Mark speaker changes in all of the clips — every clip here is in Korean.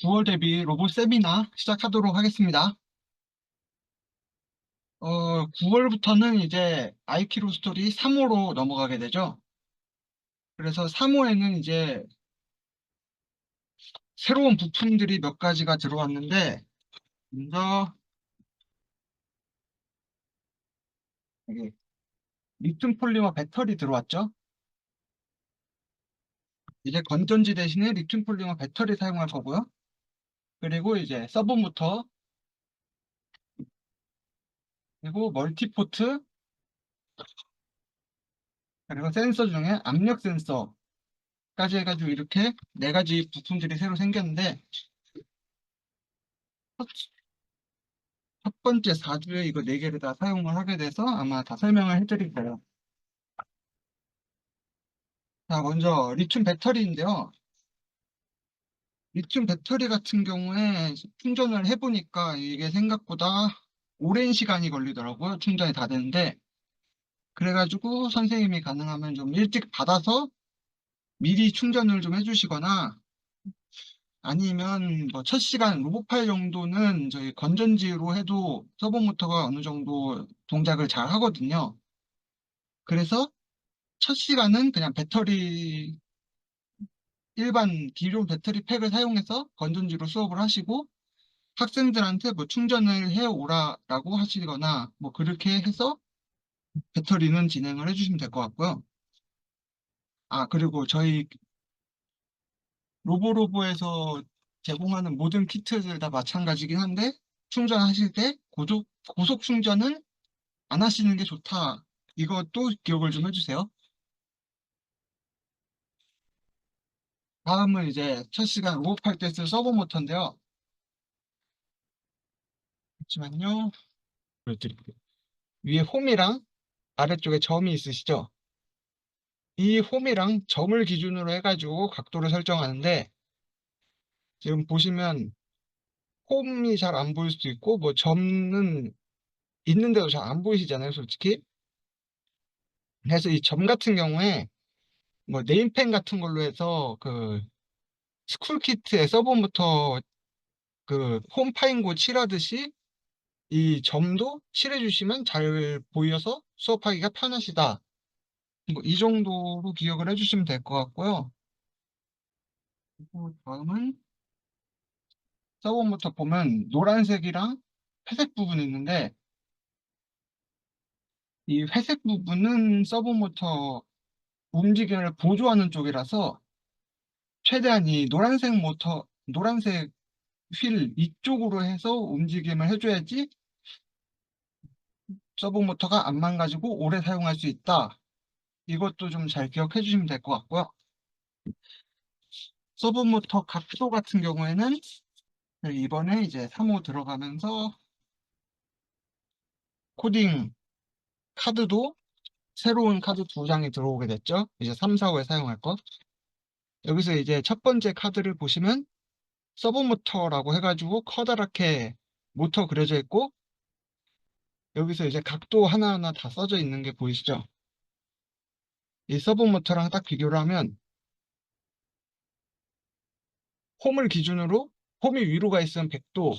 Speaker 1: 9월 대비 로봇 세미나 시작하도록 하겠습니다. 9월부터는 이제 아이키로 스토리 3호로 넘어가게 되죠. 그래서 3호에는 이제 새로운 부품들이 몇 가지가 들어왔는데, 먼저 여기 리튬 폴리머 배터리 들어왔죠. 이제 건전지 대신에 리튬 폴리머 배터리 사용할 거고요. 그리고 이제 서브 모터, 그리고 멀티포트, 그리고 센서 중에 압력 센서까지 해가지고 이렇게 네 가지 부품들이 새로 생겼는데, 첫 번째 4주에 이거 4개를 다 사용을 하게 돼서 아마 다 설명을 해드릴 거예요. 자, 먼저 리튬 배터리인데요. 리튬 배터리 같은 경우에 충전을 해보니까 이게 생각보다 오랜 시간이 걸리더라고요. 충전이 다 되는데. 그래가지고 선생님이 가능하면 좀 일찍 받아서 미리 충전을 좀 해주시거나 아니면 뭐 첫 시간 로봇팔 정도는 저희 건전지로 해도 서버 모터가 어느 정도 동작을 잘 하거든요. 그래서 첫 시간은 그냥 배터리 일반 기존 배터리 팩을 사용해서 건전지로 수업을 하시고 학생들한테 뭐 충전을 해 오라라고 하시거나 뭐 그렇게 해서 배터리는 진행을 해주시면 될 것 같고요. 아, 그리고 저희 로보로보에서 제공하는 모든 키트들 다 마찬가지긴 한데 충전하실 때 고속 충전은 안 하시는 게 좋다. 이것도 기억을 좀 해주세요. 다음은 이제 첫 시간 로봇팔 때 쓸 서버 모터인데요. 잠시만요. 보여드릴게요. 위에 홈이랑 아래쪽에 점이 있으시죠? 이 홈이랑 점을 기준으로 해가지고 각도를 설정하는데 지금 보시면 홈이 잘 안 보일 수도 있고 뭐 점은 있는데도 잘 안 보이시잖아요, 솔직히. 그래서 이 점 같은 경우에 뭐 네임펜 같은 걸로 해서 그 스쿨 키트에 서버부터 그 홈 파인고 칠하듯이 이 점도 칠해주시면 잘 보여서 수업하기가 편하시다. 뭐 이 정도로 기억을 해주시면 될 것 같고요. 그리고 다음은 서버부터 보면 노란색이랑 회색 부분이 있는데 이 회색 부분은 서브 모터 움직임을 보조하는 쪽이라서 최대한 이 노란색 휠 이쪽으로 해서 움직임을 해줘야지 서브 모터가 안 망가지고 오래 사용할 수 있다. 이것도 좀 잘 기억해 주시면 될 것 같고요. 서브 모터 각도 같은 경우에는 이번에 이제 3호 들어가면서 코딩 카드도 새로운 카드 2장이 들어오게 됐죠. 이제 3, 4호에 사용할 것. 여기서 이제 첫 번째 카드를 보시면 서브 모터라고 해가지고 커다랗게 모터 그려져 있고 여기서 이제 각도 하나하나 다 써져 있는 게 보이시죠? 이 서브 모터랑 딱 비교를 하면 홈을 기준으로 홈이 위로 가 있으면 100도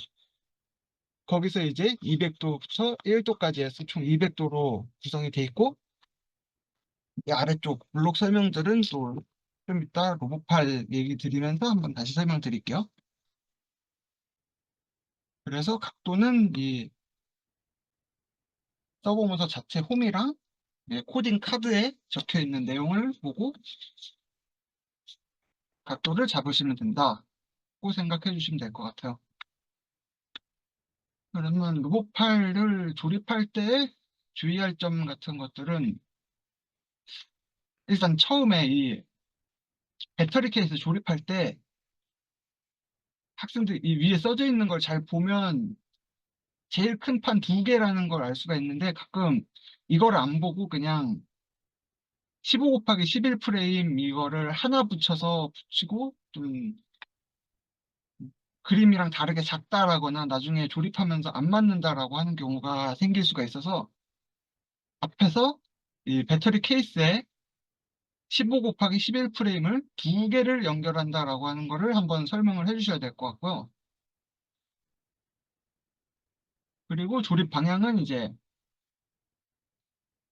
Speaker 1: 거기서 이제 200도부터 1도까지 해서 총 200도로 구성이 돼 있고 이 아래쪽 블록 설명들은 또 좀 이따 로봇팔 얘기 드리면서 한번 다시 설명드릴게요. 그래서 각도는 이 서버 모터 자체 홈이랑 코딩 카드에 적혀 있는 내용을 보고 각도를 잡으시면 된다고 생각해 주시면 될 것 같아요. 그러면 로봇팔을 조립할 때 주의할 점 같은 것들은 일단 처음에 이 배터리 케이스 조립할 때 학생들이 이 위에 써져 있는 걸 잘 보면 제일 큰 판 2개라는 걸 알 수가 있는데 가끔 이걸 안 보고 그냥 15 곱하기 11 프레임 이거를 하나 붙이고 좀 그림이랑 다르게 작다라거나 나중에 조립하면서 안 맞는다라고 하는 경우가 생길 수가 있어서 앞에서 이 배터리 케이스에 15 곱하기 11 프레임을 두 개를 연결한다라고 하는 거를 한번 설명을 해주셔야 될 것 같고요. 그리고 조립 방향은 이제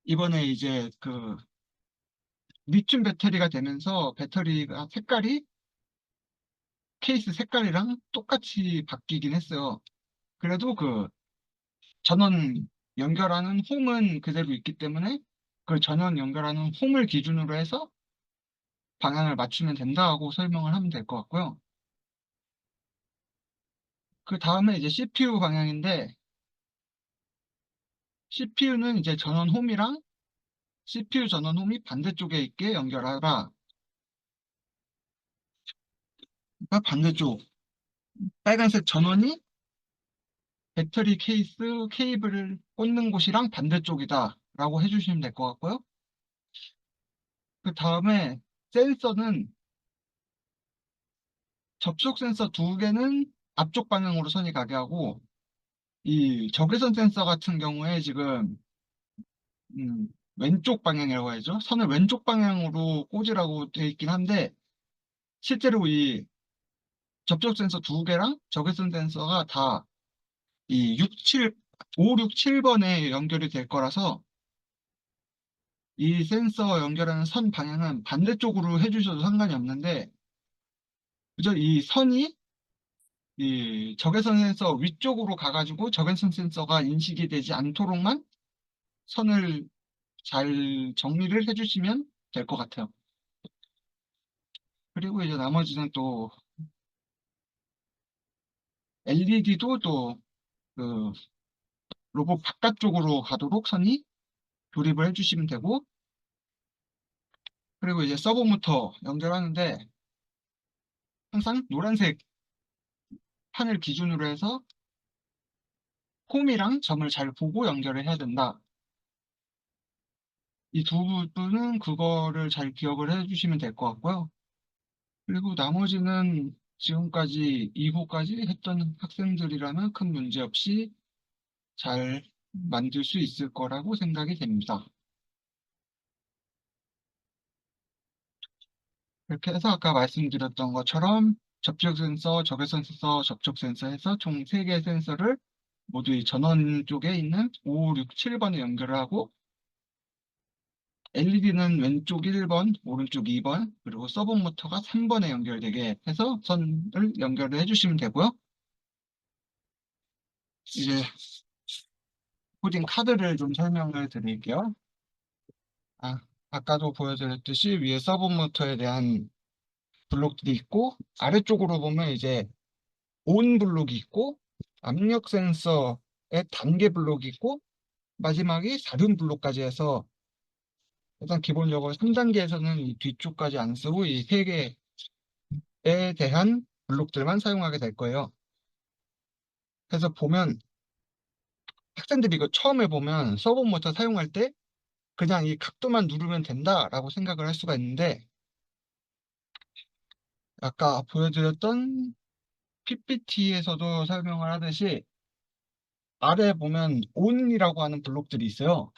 Speaker 1: 이번에 이제 그 리튬 배터리가 되면서 배터리가 색깔이 케이스 색깔이랑 똑같이 바뀌긴 했어요. 그래도 그 전원 연결하는 홈은 그대로 있기 때문에 그 전원 연결하는 홈을 기준으로 해서 방향을 맞추면 된다고 설명을 하면 될 것 같고요. 그 다음에 이제 CPU 방향인데 CPU는 이제 전원 홈이랑 CPU 전원 홈이 반대쪽에 있게 연결하라. 그러니까 반대쪽 빨간색 전원이 배터리 케이스 케이블을 꽂는 곳이랑 반대쪽이다 라고 해주시면 될 것 같고요. 그 다음에 센서는 접촉 센서 두 개는 앞쪽 방향으로 선이 가게 하고 이 적외선 센서 같은 경우에 지금 왼쪽 방향이라고 해야죠. 선을 왼쪽 방향으로 꽂으라고 되어 있긴 한데 실제로 이 접촉 센서 두 개랑 적외선 센서가 다 이 5, 6, 7번에 연결이 될 거라서 이 센서 연결하는 선 방향은 반대쪽으로 해주셔도 상관이 없는데 그저 이 선이 이 적외선 센서 위쪽으로 가가지고 적외선 센서가 인식이 되지 않도록만 선을 잘 정리를 해주시면 될 것 같아요. 그리고 이제 나머지는 또 LED도 또 그 로봇 바깥쪽으로 가도록 선이 조립을 해주시면 되고 그리고 이제 서버 모터 연결하는데 항상 노란색 판을 기준으로 해서 홈이랑 점을 잘 보고 연결을 해야 된다. 이 두 부분은 그거를 잘 기억을 해주시면 될 것 같고요. 그리고 나머지는 지금까지 2호까지 했던 학생들이라면 큰 문제 없이 잘 만들 수 있을 거라고 생각이 됩니다. 이렇게 해서 아까 말씀드렸던 것처럼 접촉 센서, 적외선 센서, 접촉 센서 해서 총 3개의 센서를 모두 이 전원 쪽에 있는 5, 6, 7번에 연결을 하고 LED는 왼쪽 1번, 오른쪽 2번, 그리고 서브 모터가 3번에 연결되게 해서 선을 연결을 해주시면 되고요. 이제 코딩 카드를 좀 설명을 드릴게요. 아까도 보여드렸듯이 위에 서브 모터에 대한 블록들이 있고 아래쪽으로 보면 이제 온 블록이 있고 압력 센서의 단계 블록이 있고 마지막이 4륜 블록까지 해서 일단 기본적으로 3단계에서는 이 뒤쪽까지 안 쓰고 이 3개에 대한 블록들만 사용하게 될 거예요. 그래서 보면 학생들이 이거 처음에 보면 서브 모터 사용할 때 그냥 이 각도만 누르면 된다라고 생각을 할 수가 있는데 아까 보여드렸던 PPT에서도 설명을 하듯이 아래 보면 ON이라고 하는 블록들이 있어요.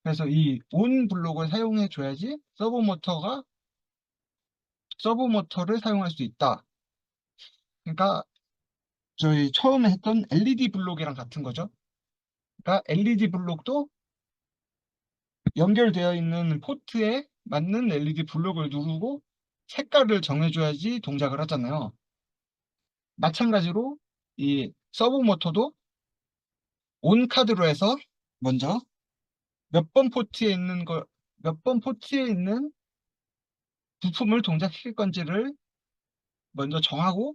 Speaker 1: 그래서 이 ON 블록을 사용해 줘야지 서브 모터를 사용할 수 있다. 그러니까 저희 처음에 했던 LED 블록이랑 같은 거죠. 그러니까 LED 블록도 연결되어 있는 포트에 맞는 LED 블록을 누르고 색깔을 정해줘야지 동작을 하잖아요. 마찬가지로 이 서브 모터도 온 카드로 해서 먼저 몇 번 포트에 있는 몇 번 포트에 있는 부품을 동작시킬 건지를 먼저 정하고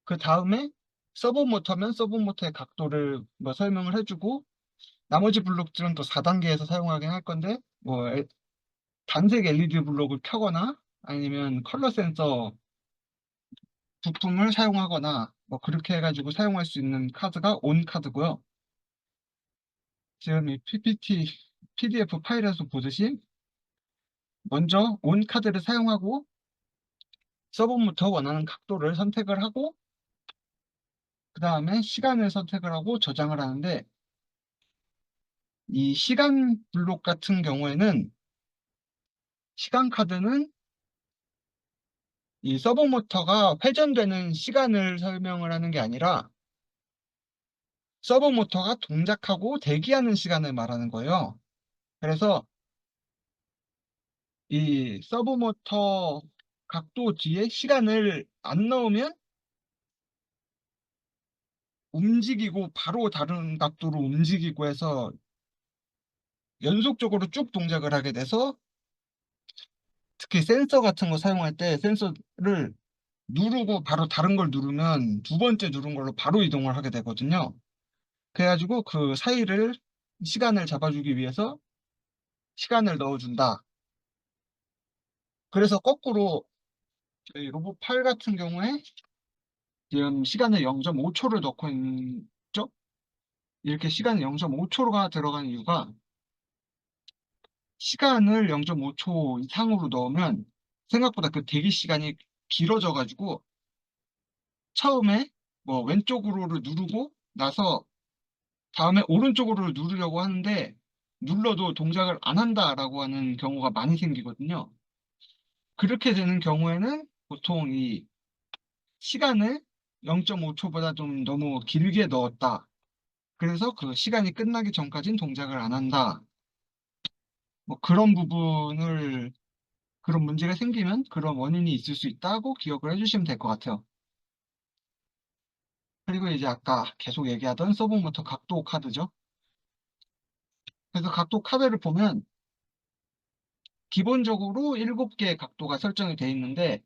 Speaker 1: 그 다음에 서브 모터면 서브 모터의 각도를 뭐 설명을 해주고 나머지 블록들은 또 4단계에서 사용하긴 할 건데 뭐 단색 LED 블록을 켜거나 아니면 컬러 센서 부품을 사용하거나 뭐 그렇게 해가지고 사용할 수 있는 카드가 온 카드고요. 지금 이 PPT, PDF 파일에서 보듯이 먼저 온 카드를 사용하고 서브부터 원하는 각도를 선택을 하고 그 다음에 시간을 선택을 하고 저장을 하는데 이 시간 블록 같은 경우에는 시간 카드는 이 서버 모터가 회전되는 시간을 설명을 하는 게 아니라 서버 모터가 동작하고 대기하는 시간을 말하는 거예요. 그래서 이 서버 모터 각도 뒤에 시간을 안 넣으면 움직이고 바로 다른 각도로 움직이고 해서 연속적으로 쭉 동작을 하게 돼서 특히 센서 같은 거 사용할 때 센서를 누르고 바로 다른 걸 누르면 두 번째 누른 걸로 바로 이동을 하게 되거든요. 그래가지고 그 사이를 시간을 잡아주기 위해서 시간을 넣어준다. 그래서 거꾸로 저희 로봇 8 같은 경우에 지금 시간을 0.5초를 넣고 있죠? 이렇게 시간을 0.5초가 들어간 이유가 시간을 0.5초 이상으로 넣으면 생각보다 그 대기 시간이 길어져가지고 처음에 뭐 왼쪽으로를 누르고 나서 다음에 오른쪽으로 누르려고 하는데 눌러도 동작을 안 한다라고 하는 경우가 많이 생기거든요. 그렇게 되는 경우에는 보통 이 시간을 0.5초보다 좀 너무 길게 넣었다. 그래서 그 시간이 끝나기 전까지는 동작을 안 한다. 뭐 그런 문제가 생기면 그런 원인이 있을 수 있다고 기억을 해주시면 될 것 같아요. 그리고 이제 아까 계속 얘기하던 서브모터 각도 카드죠. 그래서 각도 카드를 보면 기본적으로 7개의 각도가 설정이 돼 있는데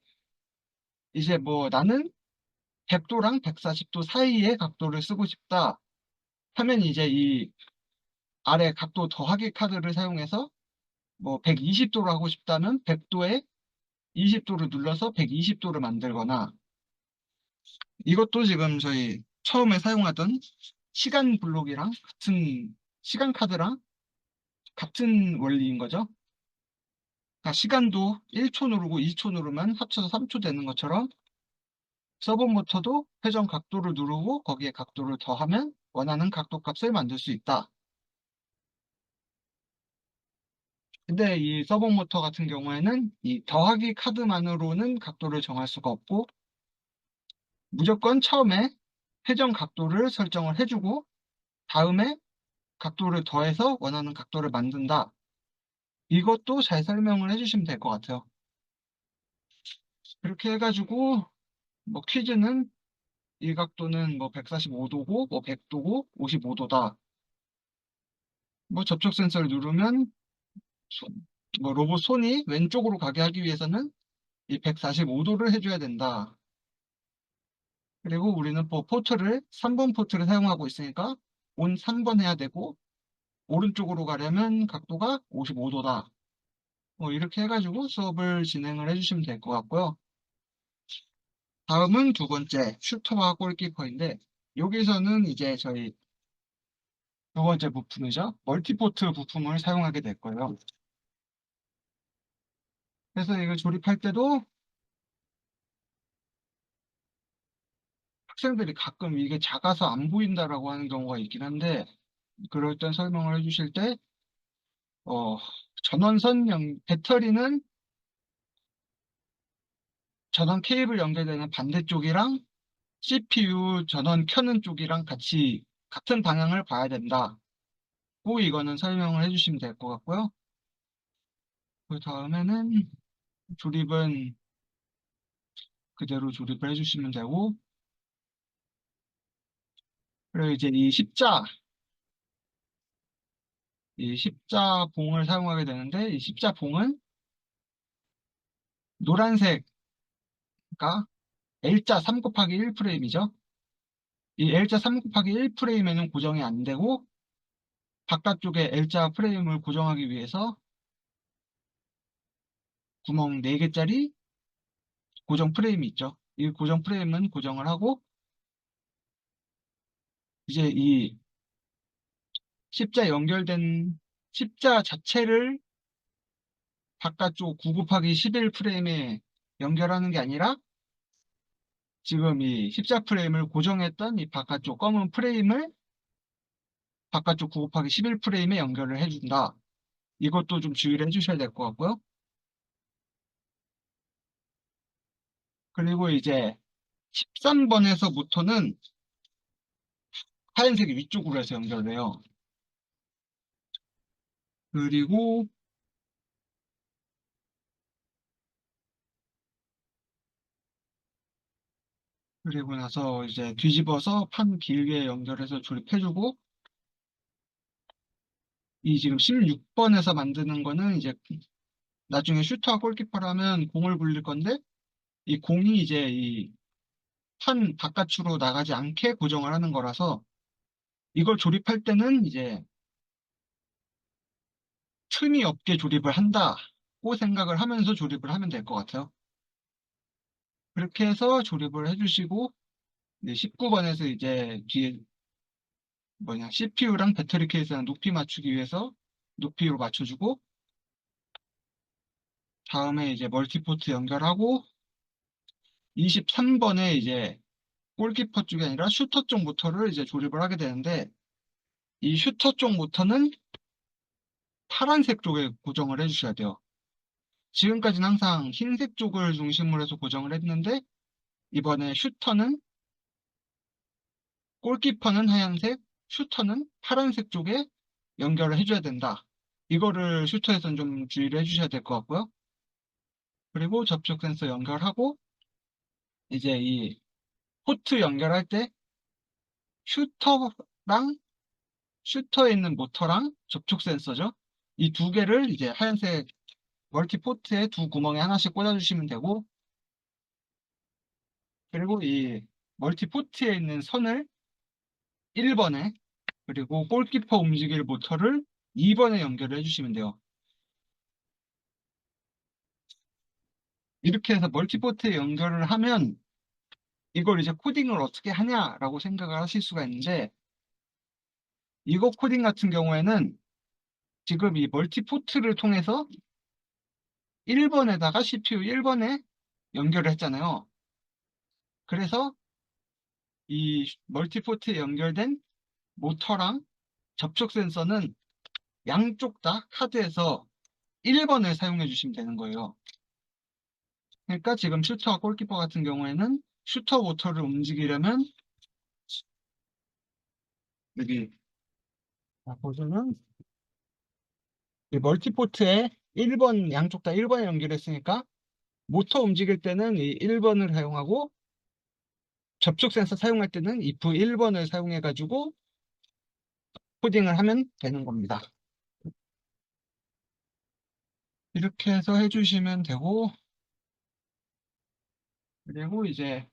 Speaker 1: 이제 뭐 나는 100도랑 140도 사이의 각도를 쓰고 싶다 하면 이제 이 아래 각도 더하기 카드를 사용해서 뭐 120도로 하고 싶다면 100도에 20도를 눌러서 120도를 만들거나 이것도 지금 저희 처음에 사용하던 시간 블록이랑 시간 카드랑 같은 원리인 거죠. 그러니까 시간도 1초 누르고 2초 누르면 합쳐서 3초 되는 것처럼 서버 모터도 회전 각도를 누르고 거기에 각도를 더하면 원하는 각도 값을 만들 수 있다. 근데 이 서버 모터 같은 경우에는 이 더하기 카드만으로는 각도를 정할 수가 없고 무조건 처음에 회전 각도를 설정을 해주고 다음에 각도를 더해서 원하는 각도를 만든다. 이것도 잘 설명을 해주시면 될 것 같아요. 그렇게 해가지고 뭐 퀴즈는 이 각도는 뭐 145도고 뭐 100도고 55도다. 뭐 접촉 센서를 누르면 뭐 로봇 손이 왼쪽으로 가게 하기 위해서는 이 145도를 해줘야 된다. 그리고 우리는 뭐 포트를 3번 포트를 사용하고 있으니까 온 3번 해야 되고 오른쪽으로 가려면 각도가 55도다. 뭐 이렇게 해가지고 수업을 진행을 해주시면 될 것 같고요. 다음은 두 번째 슈터와 골키퍼인데 여기서는 이제 저희 두 번째 부품이죠. 멀티포트 부품을 사용하게 될 거예요. 그래서 이걸 조립할 때도 학생들이 가끔 이게 작아서 안 보인다라고 하는 경우가 있긴 한데 그럴 땐 설명을 해주실 때 어, 배터리는 전원 케이블 연결되는 반대쪽이랑 CPU 전원 켜는 쪽이랑 같이 같은 방향을 봐야 된다. 고 이거는 설명을 해주시면 될 것 같고요. 그 다음에는 조립은 그대로 조립을 해주시면 되고 그리고 이제 이 십자 봉을 사용하게 되는데 이 십자 봉은 노란색 그러니까 L자 3 곱하기 1 프레임이죠. 이 L자 3 곱하기 1 프레임에는 고정이 안 되고 바깥쪽에 L자 프레임을 고정하기 위해서 구멍 4개짜리 고정 프레임이 있죠. 이 고정 프레임은 고정을 하고 이제 이 십자 연결된 십자 자체를 바깥쪽 9 곱하기 11 프레임에 연결하는 게 아니라 지금 이 십자 프레임을 고정했던 이 바깥쪽 검은 프레임을 바깥쪽 9 곱하기 11 프레임에 연결을 해준다. 이것도 좀 주의를 해주셔야 될 것 같고요. 그리고 이제 13번에서부터는 하얀색이 위쪽으로 해서 연결돼요. 그리고 그리고 나서 이제 뒤집어서 판 길게 연결해서 조립해주고, 이 지금 16번에서 만드는 거는 이제 나중에 슈터와 골키퍼라면 공을 굴릴 건데, 이 공이 이제 이 판 바깥으로 나가지 않게 고정을 하는 거라서, 이걸 조립할 때는 이제 틈이 없게 조립을 한다고 생각을 하면서 조립을 하면 될 것 같아요. 그렇게 해서 조립을 해주시고, 19번에서 이제 뒤에 CPU랑 배터리 케이스랑 높이 맞추기 위해서 높이로 맞춰주고, 다음에 이제 멀티포트 연결하고, 23번에 이제 골키퍼 쪽이 아니라 슈터 쪽 모터를 이제 조립을 하게 되는데, 이 슈터 쪽 모터는 파란색 쪽에 고정을 해주셔야 돼요. 지금까지는 항상 흰색 쪽을 중심으로 해서 고정을 했는데, 이번에 골키퍼는 하얀색, 슈터는 파란색 쪽에 연결을 해줘야 된다. 이거를 슈터에서는 좀 주의를 해주셔야 될 것 같고요. 그리고 접촉 센서 연결하고, 이제 이 포트 연결할 때 슈터랑 슈터에 있는 모터랑 접촉 센서죠. 이 두 개를 이제 하얀색 멀티 포트에 두 구멍에 하나씩 꽂아주시면 되고, 그리고 이 멀티 포트에 있는 선을 1번에, 그리고 골키퍼 움직일 모터를 2번에 연결을 해주시면 돼요. 이렇게 해서 멀티 포트에 연결을 하면 이걸 이제 코딩을 어떻게 하냐라고 생각을 하실 수가 있는데, 이거 코딩 같은 경우에는 지금 이 멀티 포트를 통해서 1번에다가 CPU 1번에 연결을 했잖아요. 그래서 이 멀티포트에 연결된 모터랑 접촉 센서는 양쪽 다 카드에서 1번을 사용해 주시면 되는 거예요. 그러니까 지금 슈터와 골키퍼 같은 경우에는 슈터 모터를 움직이려면 여기 보시면 이 멀티포트에 1번 양쪽 다 1번에 연결했으니까 모터 움직일 때는 이 1번을 사용하고, 접촉 센서 사용할 때는 if 1번을 사용해 가지고 코딩을 하면 되는 겁니다. 이렇게 해서 해주시면 되고, 그리고 이제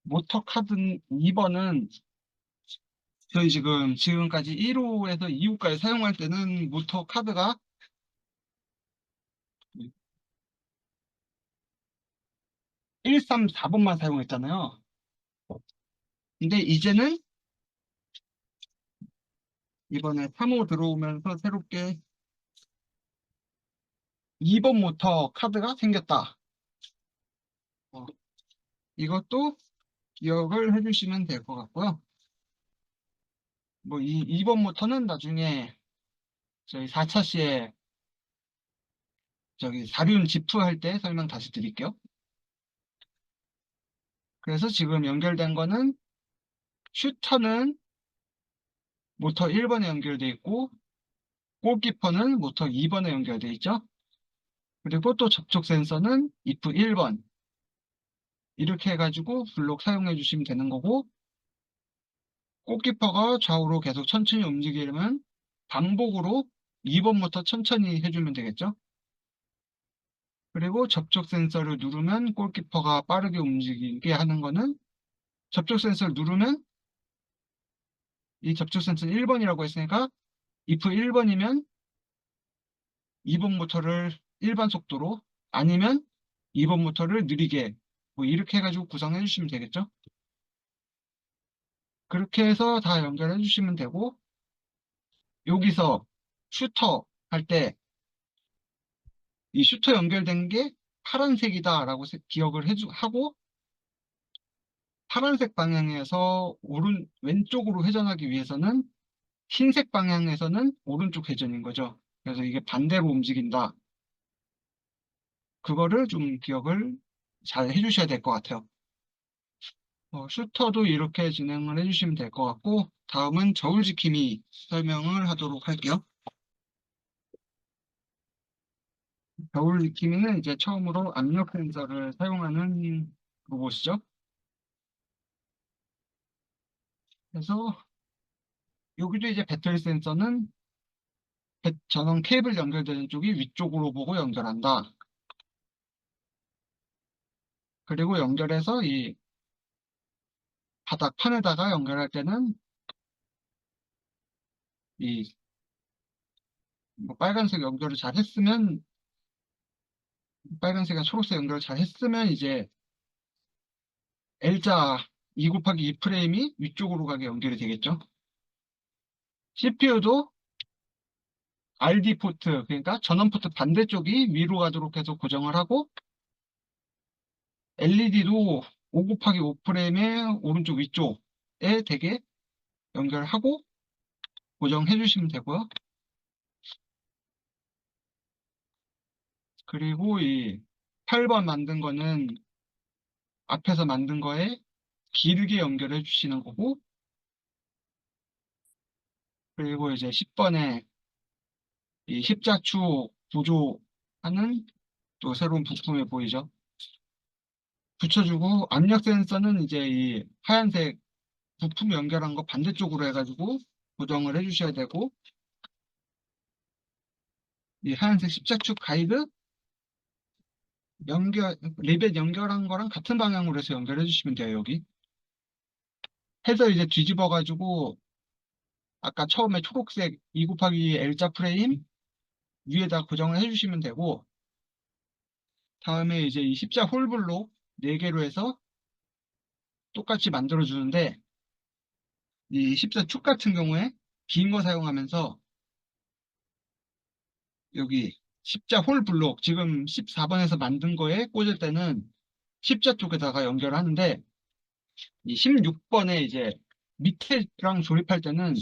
Speaker 1: 모터 카드 2번은 저희 지금까지 1호에서 2호까지 사용할 때는 모터 카드가 1, 3, 4번만 사용했잖아요. 근데 이제는 이번에 3호 들어오면서 새롭게 2번 모터 카드가 생겼다. 어, 이것도 기억을 해주시면 될 것 같고요. 뭐 이 2번 모터는 나중에 저희 4차 시에 저기 사륜 지프 할 때 설명 다시 드릴게요. 그래서 지금 연결된 거는 슈터는 모터 1번에 연결돼 있고, 골키퍼는 모터 2번에 연결돼 있죠. 그리고 또 접촉 센서는 if 1번, 이렇게 해가지고 블록 사용해 주시면 되는 거고, 골키퍼가 좌우로 계속 천천히 움직이려면 반복으로 2번부터 천천히 해주면 되겠죠. 그리고 접촉 센서를 누르면 골키퍼가 빠르게 움직이게 하는 거는, 접촉 센서를 누르면 이 접촉 센서는 1번이라고 했으니까 if 1번이면 2번 모터를 일반 속도로, 아니면 2번 모터를 느리게, 뭐 이렇게 해가지고 구성해 주시면 되겠죠. 그렇게 해서 다 연결해 주시면 되고, 여기서 슈터 할 때 이 슈터 연결된 게 파란색이다라고 기억을 하고, 파란색 방향에서 왼쪽으로 회전하기 위해서는 흰색 방향에서는 오른쪽 회전인 거죠. 그래서 이게 반대로 움직인다. 그거를 좀 기억을 잘 해주셔야 될 것 같아요. 슈터도 이렇게 진행을 해주시면 될 것 같고, 다음은 저울지킴이 설명을 하도록 할게요. 저울지킴이는 이제 처음으로 압력 센서를 사용하는 로봇이죠. 그래서 여기도 이제 배터리 센서는 전원 케이블 연결되는 쪽이 위쪽으로 보고 연결한다. 그리고 연결해서 이 바닥판에다가 연결할 때는 이 뭐 빨간색 연결을 잘 했으면, 빨간색과 초록색 연결을 잘 했으면 이제 L자 2 곱하기 2 프레임이 위쪽으로 가게 연결이 되겠죠. CPU도 RD 포트, 그러니까 전원 포트 반대쪽이 위로 가도록 해서 고정을 하고, LED도 5 곱하기 5 프레임의 오른쪽 위쪽에 되게 연결하고 고정해 주시면 되고요. 그리고 이 8번 만든 거는 앞에서 만든 거에 길게 연결해 주시는 거고, 그리고 이제 10번에 이 십자축 구조하는 또 새로운 부품이 보이죠. 붙여주고, 압력 센서는 이제 이 하얀색 부품 연결한 거 반대쪽으로 해가지고 고정을 해주셔야 되고, 이 하얀색 십자축 가이드 리벳 연결한 거랑 같은 방향으로 해서 연결해 주시면 돼요, 여기. 해서 이제 뒤집어가지고, 아까 처음에 초록색 2 곱하기 L자 프레임 위에다 고정을 해주시면 되고, 다음에 이제 이 십자 홀블록 4개로 해서 똑같이 만들어주는데, 이 십자 축 같은 경우에 긴 거 사용하면서 여기 십자 홀블록 지금 14번에서 만든 거에 꽂을 때는 십자 쪽에다가 연결하는데, 이 16번에 이제 밑에랑 조립할 때는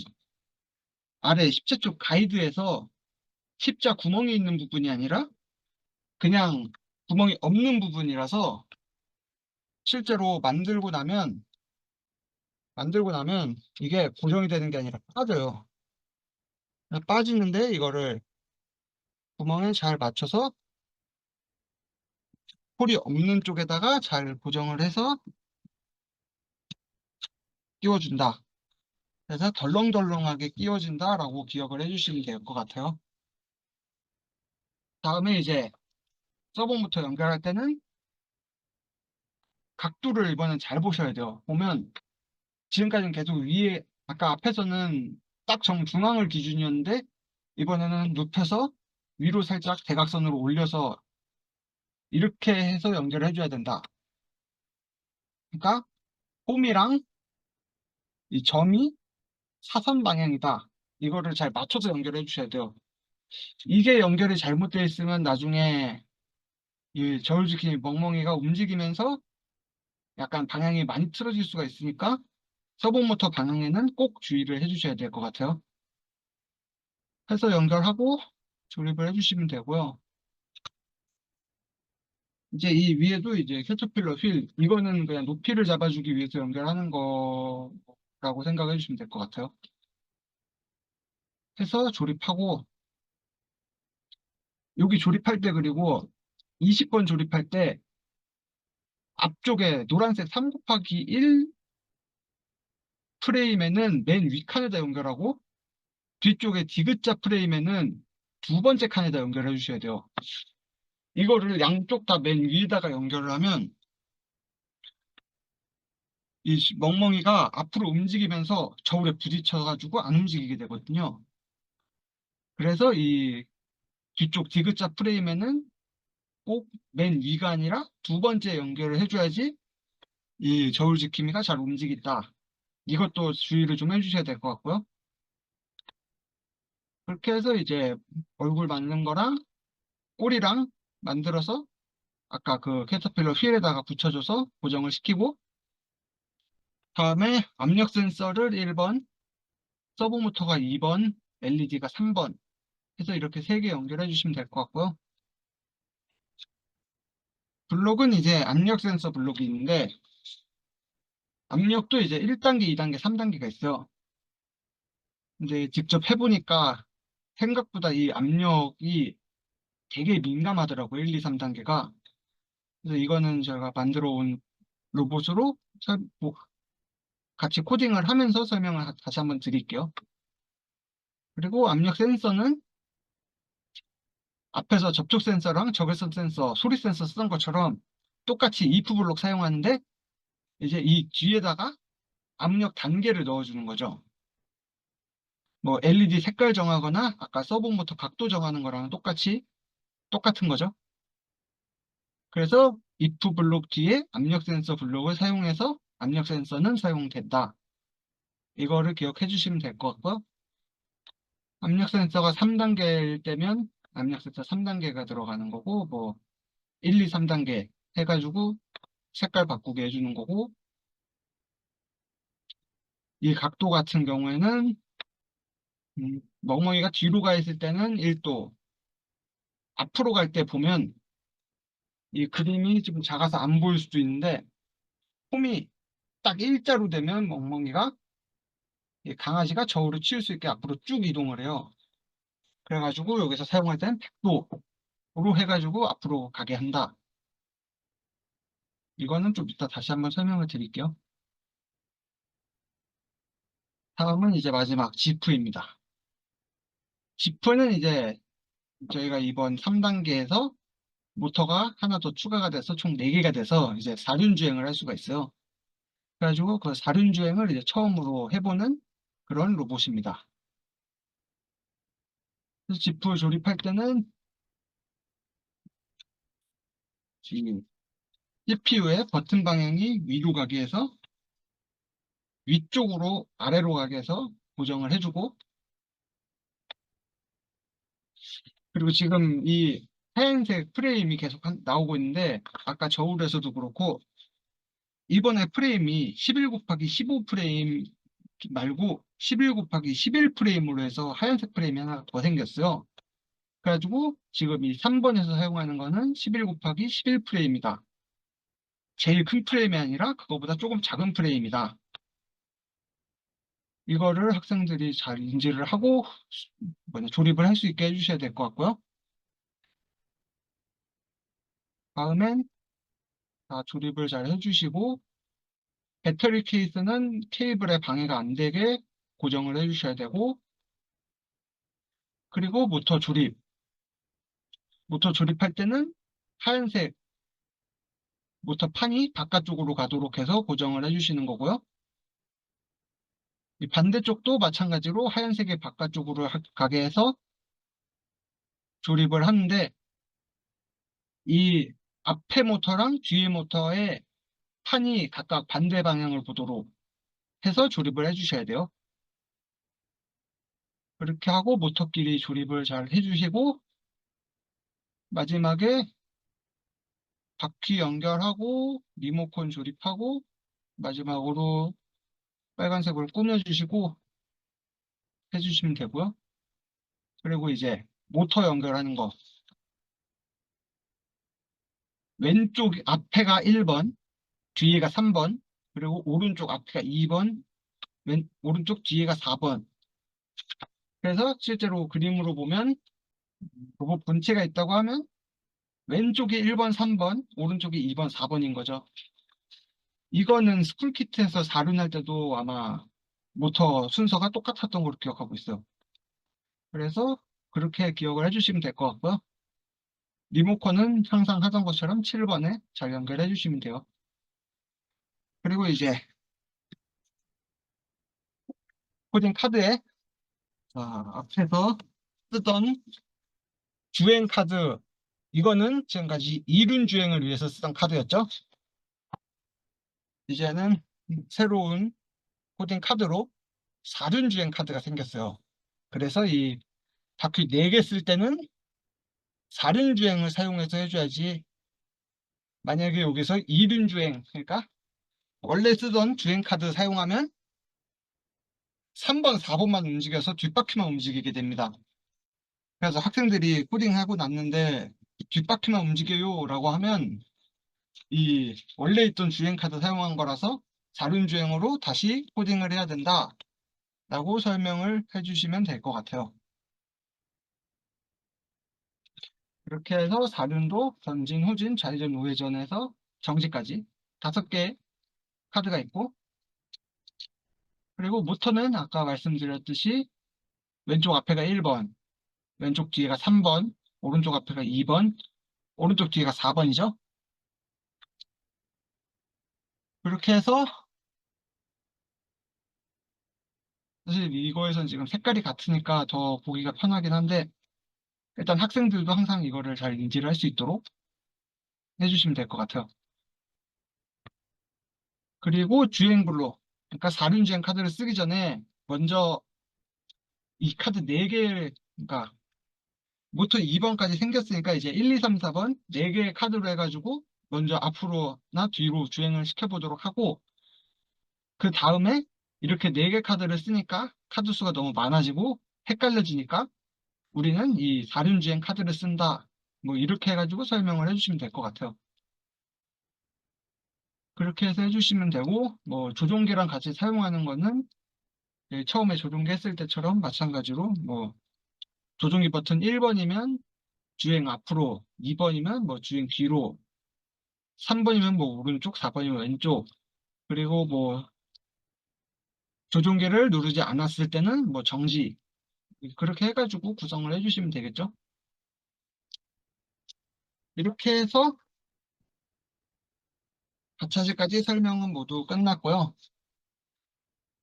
Speaker 1: 아래 십자 쪽 가이드에서 십자 구멍이 있는 부분이 아니라 그냥 구멍이 없는 부분이라서 실제로 만들고 나면 이게 고정이 되는 게 아니라 빠져요. 빠지는데 이거를 구멍에 잘 맞춰서 홀이 없는 쪽에다가 잘 고정을 해서 끼워준다. 그래서 덜렁덜렁하게 끼워진다라고 기억을 해주시면 될 것 같아요. 다음에 이제 서버부터 연결할 때는 각도를 이번엔 잘 보셔야 돼요. 보면 지금까지는 계속 위에, 아까 앞에서는 딱 정중앙을 기준이었는데 이번에는 눕혀서 위로 살짝 대각선으로 올려서 이렇게 해서 연결해 줘야 된다. 그러니까 홈이랑 이 점이 사선 방향이다. 이거를 잘 맞춰서 연결해 주셔야 돼요. 이게 연결이 잘못되어 있으면 나중에 이 저울지킴이 멍멍이가 움직이면서 약간 방향이 많이 틀어질 수가 있으니까 서브모터 방향에는 꼭 주의를 해주셔야 될 것 같아요. 해서 연결하고 조립을 해주시면 되고요. 이제 이 위에도 이제 캐터필러 휠, 이거는 그냥 높이를 잡아주기 위해서 연결하는 거라고 생각해 주시면 될 것 같아요. 해서 조립하고, 여기 조립할 때, 그리고 20번 조립할 때 앞쪽에 노란색 3 곱하기 1 프레임에는 맨 윗칸에다 연결하고, 뒤쪽에 디귿자 프레임에는 두 번째 칸에다 연결해 주셔야 돼요. 이거를 양쪽 다 맨 위에다가 연결을 하면 이 멍멍이가 앞으로 움직이면서 저울에 부딪혀가지고 안 움직이게 되거든요. 그래서 이 뒤쪽 디귿자 프레임에는 꼭 맨 위가 아니라 두 번째 연결을 해줘야지 이 저울 지킴이가 잘 움직인다. 이것도 주의를 좀 해주셔야 될 것 같고요. 그렇게 해서 이제 얼굴 맞는 거랑 꼬리랑 만들어서 아까 그 캐터필러 휠에다가 붙여줘서 고정을 시키고, 다음에 압력 센서를 1번, 서브 모터가 2번, LED가 3번 해서 이렇게 3개 연결해 주시면 될 것 같고요. 블록은 이제 압력 센서 블록이 있는데, 압력도 이제 1단계, 2단계, 3단계가 있어요. 근데 직접 해보니까 생각보다 이 압력이 되게 민감하더라고요. 1, 2, 3단계가. 그래서 이거는 제가 만들어 온 로봇으로 뭐 같이 코딩을 하면서 설명을 다시 한번 드릴게요. 그리고 압력 센서는 앞에서 접촉 센서랑 적외선 센서, 소리 센서 쓰던 것처럼 똑같이 if 블록 사용하는데 이제 이 뒤에다가 압력 단계를 넣어주는 거죠. 뭐 LED 색깔 정하거나 아까 서브 모터 각도 정하는 거랑 똑같은 거죠. 그래서 if 블록 뒤에 압력 센서 블록을 사용해서 압력 센서는 사용된다. 이거를 기억해 주시면 될 것 같고요. 압력 센서가 3단계일 때면 압력 센서 3단계가 들어가는 거고, 뭐 1, 2, 3단계 해가지고 색깔 바꾸게 해주는 거고, 이 각도 같은 경우에는 멍멍이가 뒤로 가 있을 때는 1도, 앞으로 갈 때 보면 이 그림이 좀 작아서 안 보일 수도 있는데 홈이 딱 일자로 되면 멍멍이가 이 강아지가 저울을 치울 수 있게 앞으로 쭉 이동을 해요. 그래가지고 여기서 사용할 때는 100도로 해가지고 앞으로 가게 한다. 이거는 좀 이따 다시 한번 설명을 드릴게요. 다음은 이제 마지막 지프입니다. 지프는 이제 저희가 이번 3단계에서 모터가 하나 더 추가가 돼서 총 4개가 돼서 이제 4륜주행을 할 수가 있어요. 그래가지고 그 4륜주행을 이제 처음으로 해보는 그런 로봇입니다. 그래서 지프 조립할 때는 이 CPU의 버튼 방향이 위로 가게 해서 위쪽으로 아래로 가게 해서 고정을 해주고, 그리고 지금 이 하얀색 프레임이 계속 나오고 있는데 아까 저울에서도 그렇고 이번에 프레임이 11 곱하기 15 프레임 말고 11 곱하기 11 프레임으로 해서 하얀색 프레임이 하나 더 생겼어요. 그래가지고 지금 이 3번에서 사용하는 거는 11 곱하기 11 프레임이다. 제일 큰 프레임이 아니라 그거보다 조금 작은 프레임이다. 이거를 학생들이 잘 인지를 하고 조립을 할 수 있게 해주셔야 될 것 같고요. 다음엔 다 조립을 잘 해주시고 배터리 케이스는 케이블에 방해가 안 되게 고정을 해주셔야 되고, 그리고 모터 조립할 때는 하얀색 모터판이 바깥쪽으로 가도록 해서 고정을 해주시는 거고요. 이 반대쪽도 마찬가지로 하얀색이 바깥쪽으로 가게 해서 조립을 하는데 이 앞에 모터랑 뒤에 모터의 판이 각각 반대 방향을 보도록 해서 조립을 해주셔야 돼요. 그렇게 하고 모터끼리 조립을 잘 해주시고 마지막에 바퀴 연결하고 리모컨 조립하고 마지막으로 빨간색으로 꾸며주시고 해주시면 되고요. 그리고 이제 모터 연결하는 거. 왼쪽 앞에가 1번, 뒤에가 3번, 그리고 오른쪽 앞에가 2번, 오른쪽 뒤에가 4번. 그래서 실제로 그림으로 보면 로봇 본체가 있다고 하면 왼쪽이 1번, 3번, 오른쪽이 2번, 4번인 거죠. 이거는 스쿨키트에서 4륜 할 때도 아마 모터 순서가 똑같았던 걸로 기억하고 있어요. 그래서 그렇게 기억을 해주시면 될 것 같고요. 리모컨은 항상 하던 것처럼 7번에 잘 연결해 주시면 돼요. 그리고 이제 코딩 카드에 앞에서 쓰던 주행 카드, 이거는 지금까지 2륜 주행을 위해서 쓰던 카드였죠. 이제는 새로운 코딩 카드로 4륜 주행 카드가 생겼어요. 그래서 이 바퀴 4개 쓸 때는 4륜 주행을 사용해서 해줘야지, 만약에 여기서 2륜 주행, 그러니까 원래 쓰던 주행 카드 사용하면 3번, 4번만 움직여서 뒷바퀴만 움직이게 됩니다. 그래서 학생들이 코딩하고 났는데 뒷바퀴만 움직여요 라고 하면 이 원래 있던 주행카드 사용한 거라서 다른 주행으로 다시 코딩을 해야 된다라고 설명을 해주시면 될 것 같아요. 이렇게 해서 사륜도 전진, 후진, 좌회전, 우회전에서 정지까지 5개 카드가 있고, 그리고 모터는 아까 말씀드렸듯이 왼쪽 앞에가 1번, 왼쪽 뒤에가 3번, 오른쪽 앞에가 2번, 오른쪽 뒤에가 4번이죠. 그렇게 해서 사실 이거에선 지금 색깔이 같으니까 더 보기가 편하긴 한데, 일단 학생들도 항상 이거를 잘 인지를 할 수 있도록 해주시면 될 것 같아요. 그리고 주행블록, 그러니까 4륜 주행 카드를 쓰기 전에 먼저 이 카드 4개, 그러니까 모터 2번까지 생겼으니까 이제 1, 2, 3, 4번 4개의 카드로 해가지고 먼저 앞으로나 뒤로 주행을 시켜보도록 하고, 그 다음에 이렇게 4개 카드를 쓰니까 카드 수가 너무 많아지고 헷갈려지니까 우리는 이 4륜 주행 카드를 쓴다. 뭐 이렇게 해가지고 설명을 해주시면 될 것 같아요. 그렇게 해서 해주시면 되고, 뭐 조종기랑 같이 사용하는 거는 처음에 조종기 했을 때처럼 마찬가지로 뭐 조종기 버튼 1번이면 주행 앞으로, 2번이면 뭐 주행 뒤로, 3번이면 뭐 오른쪽, 4번이면 왼쪽, 그리고 뭐 조종기를 누르지 않았을 때는 뭐 정지, 그렇게 해가지고 구성을 해주시면 되겠죠. 이렇게 해서 4차시까지 설명은 모두 끝났고요.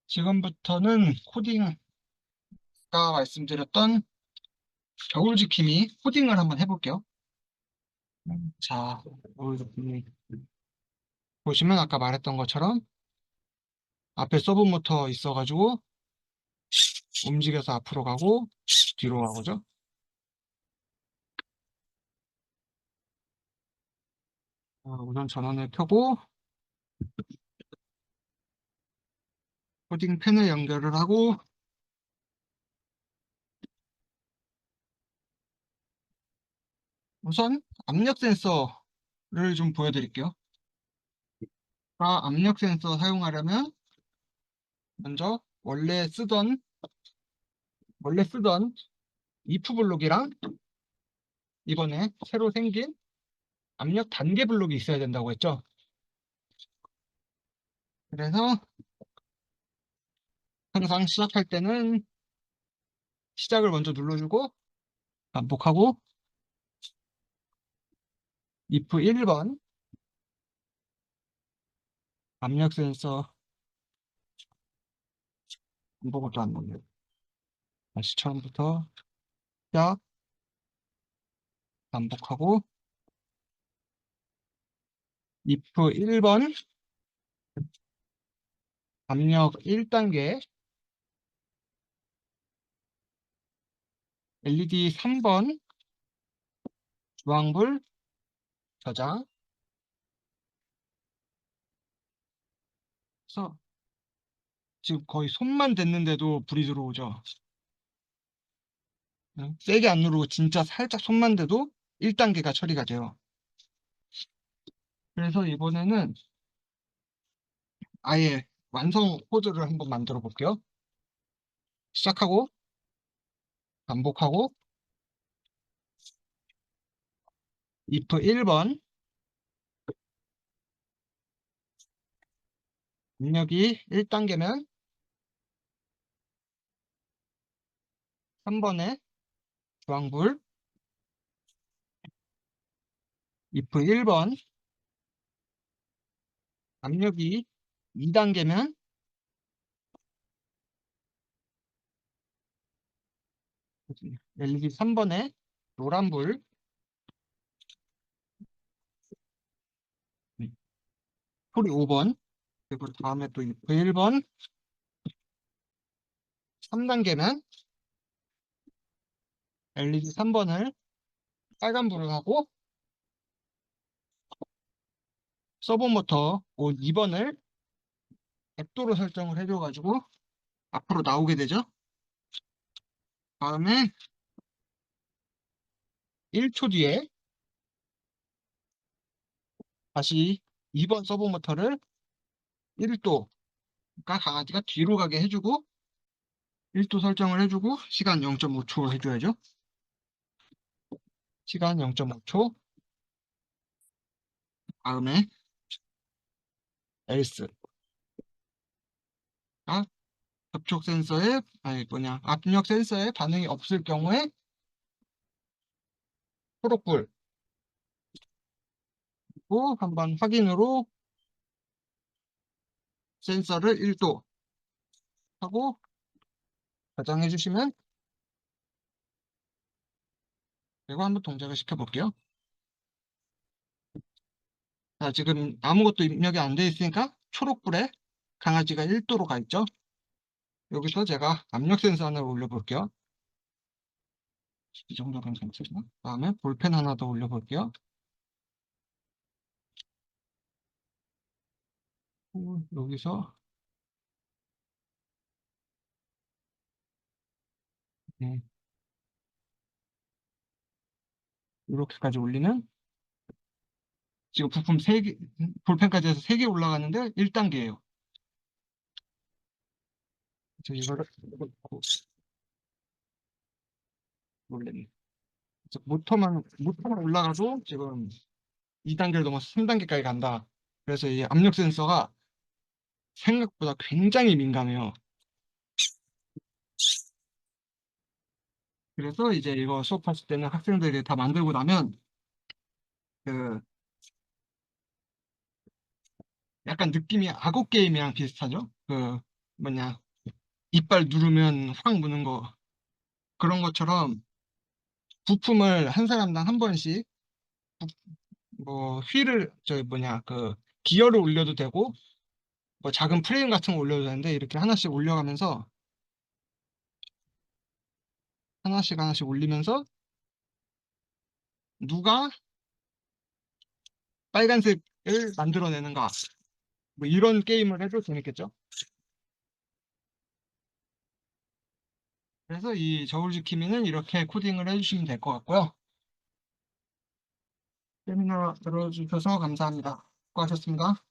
Speaker 1: 지금부터는 코딩, 아까 말씀드렸던 겨울지킴이 코딩을 한번 해볼게요. 자, 겨울지킴이 보시면 아까 말했던 것처럼 앞에 서브 모터 있어가지고 움직여서 앞으로 가고 뒤로 가고죠. 우선 전원을 켜고 코딩 펜을 연결을 하고, 우선 압력 센서를 좀 보여드릴게요. 압력 센서 사용하려면 먼저 원래 쓰던 if 블록이랑 이번에 새로 생긴 압력 단계 블록이 있어야 된다고 했죠. 그래서 항상 시작할 때는 시작을 먼저 눌러주고 반복하고, if 1번 압력 센서, 반복을 또 안 넣네요. 다시 처음부터 시작, 반복하고, if 1번 압력 1단계, LED 3번 주황불 저장. 그래서 지금 거의 손만 댔는데도 불이 들어오죠. 세게 안 누르고 진짜 살짝 손만 대도 1단계가 처리가 돼요. 그래서 이번에는 아예 완성 코드를 한번 만들어 볼게요. 시작하고 반복하고, if 1번 입력이 1단계면 3번에 주황불, if 1번 압력이 2단계면 LED 3번에 노란불, 소리 5번, 그리고 다음에 또 if 1번 3단계면 LED 3번을 빨간불을 하고, 서브모터 2번을 100도로 설정을 해줘가지고 앞으로 나오게 되죠. 다음에 1초 뒤에 다시 2번 서브 모터를 1도, 그러니까 강아지가 뒤로 가게 해주고 1도 설정을 해주고 시간 0.5초 해줘야죠. 시간 0.5초. 다음에 else. 아, 접촉 센서에 아니 뭐냐 압력 센서에 반응이 없을 경우에 초록불. 또 한번 확인으로 센서를 1도 하고 저장해 주시면, 그리고 한번 동작을 시켜볼게요. 자, 지금 아무것도 입력이 안 돼 있으니까 초록불에 강아지가 1도로 가 있죠. 여기서 제가 압력 센서 하나 올려볼게요. 이 정도면 괜찮나? 다음에 볼펜 하나 더 올려볼게요. 여기서 네, 이렇게까지 올리면 지금 부품 3개, 볼펜까지 해서 3개 올라가는데 1단계예요. 그래서 이거를 놓고 올리네. 모터만 올라가도 지금 2단계를 넘어서 3단계까지 간다. 그래서 이 압력 센서가 생각보다 굉장히 민감해요. 그래서 이제 이거 수업하실 때는 학생들이 다 만들고 나면 그 약간 느낌이 악어 게임이랑 비슷하죠? 그 뭐냐 이빨 누르면 확 무는 거, 그런 것처럼 부품을 한 사람당 한 번씩 뭐 휠을 저 뭐냐 그 기어를 올려도 되고 뭐 작은 프레임 같은 거 올려도 되는데 이렇게 하나씩 올려가면서 하나씩 올리면서 누가 빨간색을 만들어내는가, 뭐 이런 게임을 해도 재밌겠죠? 그래서 이 저울지킴이는 이렇게 코딩을 해주시면 될 것 같고요. 세미나 들어주셔서 감사합니다. 수고하셨습니다.